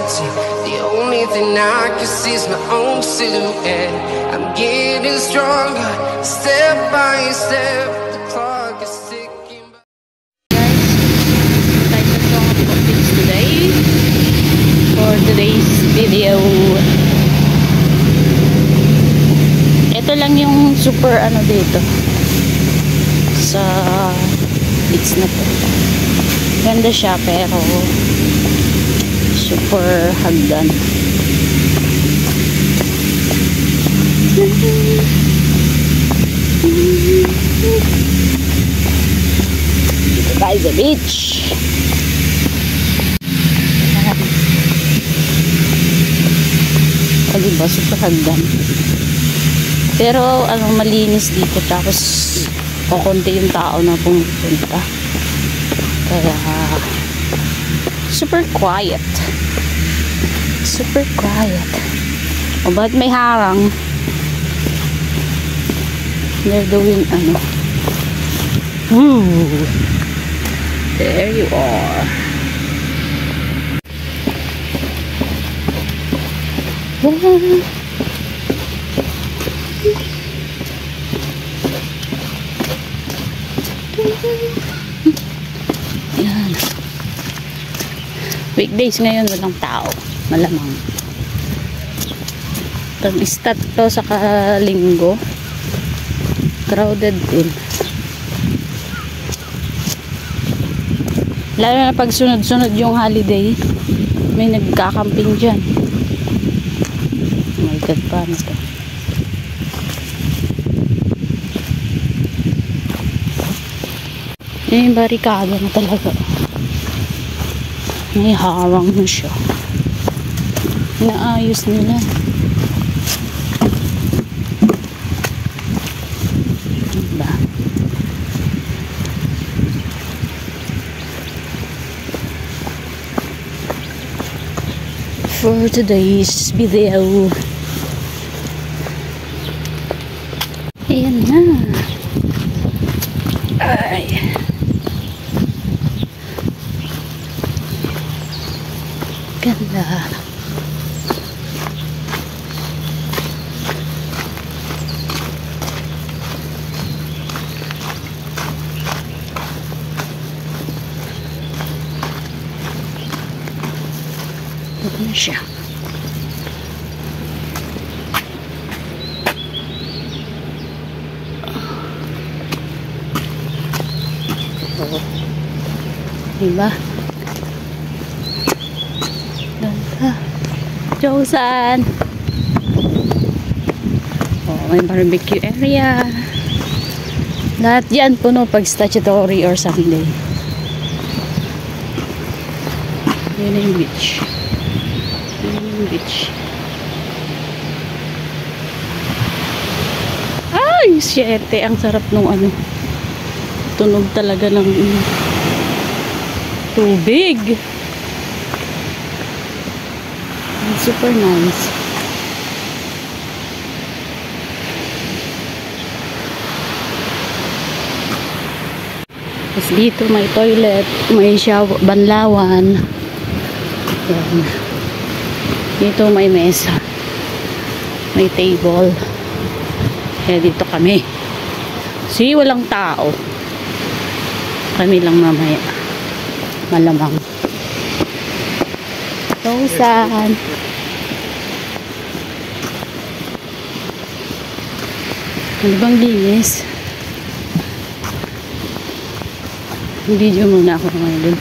reality. The only thing I can see is my own silhouette. I'm getting stronger, step by step. The clock is ticking. Guys, like the song of this today for today's video. Ito lang yung super ano dito sa beach na to. Ganda siya pero super hagdan. Dito tayo sa beach. O diba, super hagdan. Pero ano, malinis dito, tapos kukunti yung tao na pumupunta. Kaya super quiet. Super quiet. O ba't may harang? They're doing ano. Ooh. There you are. Yan. Weekdays ngayon walang tao, malamang. Pag-start to sa linggo, crowded din. Lalo na pag sunod-sunod yung holiday, may nagkakamping dyan. Oh my God, paano to? Yung barikada na talaga. May harang na siya. Inaayos nila. Diba? For today's video. Ayan na. Ay. Ganda. Ito na siya. Oh. Diba? Josan. Oh, may barbecue area. Lahat yan puno pag statutory or Sunday. Yun yung beach. Yun yung beach. Ay, syete. Ang sarap nung ano. Tunog talaga ng tubig. Super nice. Tapos dito may toilet, may shower, banlawan. Yan. Dito may mesa. May table. Kaya dito kami. See, walang tao. Kami lang mamaya. Malamang. Tosan. Ano bang linis? Video muna ako ngayon.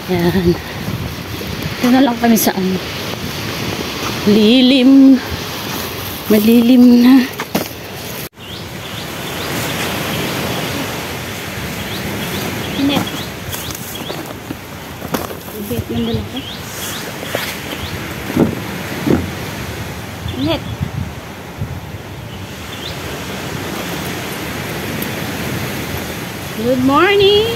Yan. Ito na lang kami sa ano. Lilim. Malilim na. Hindi. Ibig lang dala ko. Init. Good morning.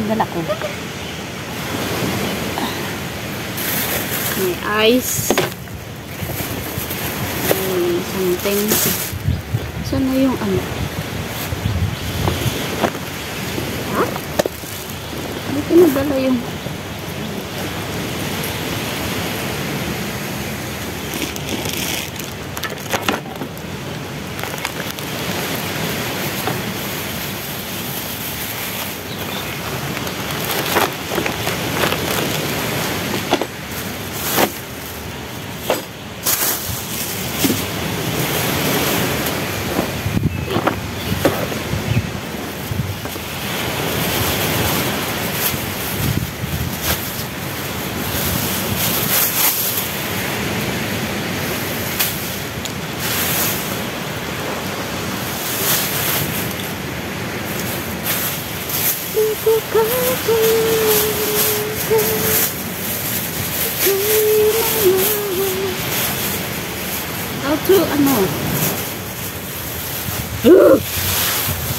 yung dala ko. May ice. May something. Saan na yung ano? Ha? Hindi ko nadala yung... How to, ano?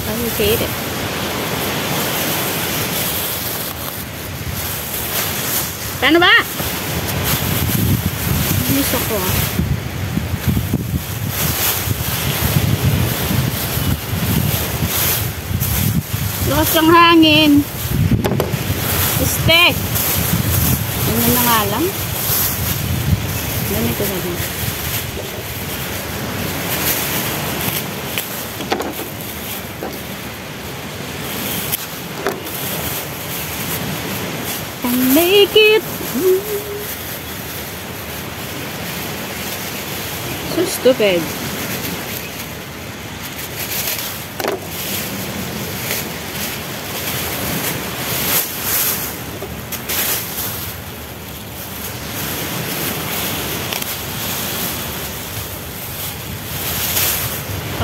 I hate it. Paano ba? Miss ako ah. Lakas ng hangin. Este. Ganyan na nga lang. Ganito na lang. And make it. So stupid.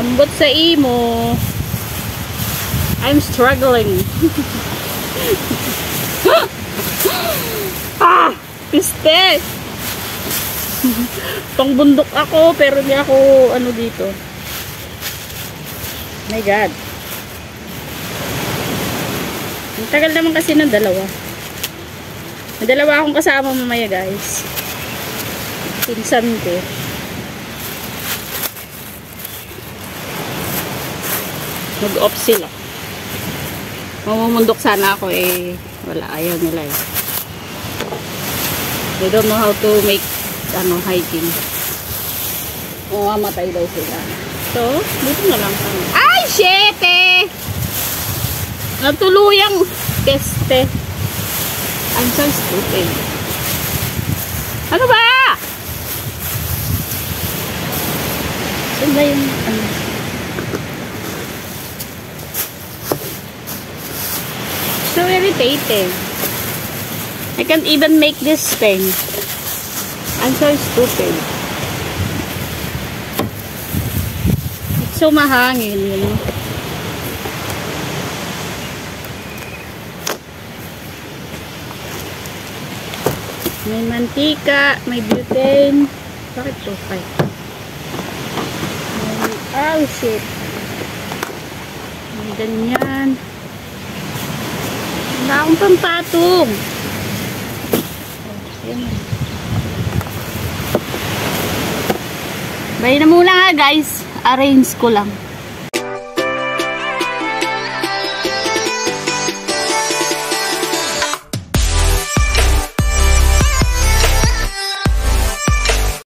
Ambot sa imo. I'm struggling. Ah! Piste! Pangbundok ako pero di ako ano dito. My God. Ang tagal naman kasi ng dalawa. May dalawa akong kasama mamaya guys. Pinsan ko. Mag-off sila. Mamumundok sana ako eh. Wala, ayaw nila eh. They don't know how to make hiking. Mamatay daw sila. So, dito na lang kami. Ay, shete! Natuluyang peste. I'm so stupid. Ano ba? Saan ba yung so irritating. I can't even make this thing. I'm so stupid. It's so mahangin, you know. May mantika, may butane. Bakit to? Oh shit. May ganyan. Wala akong pampatong. Bye na muna nga guys. Arrange ko lang.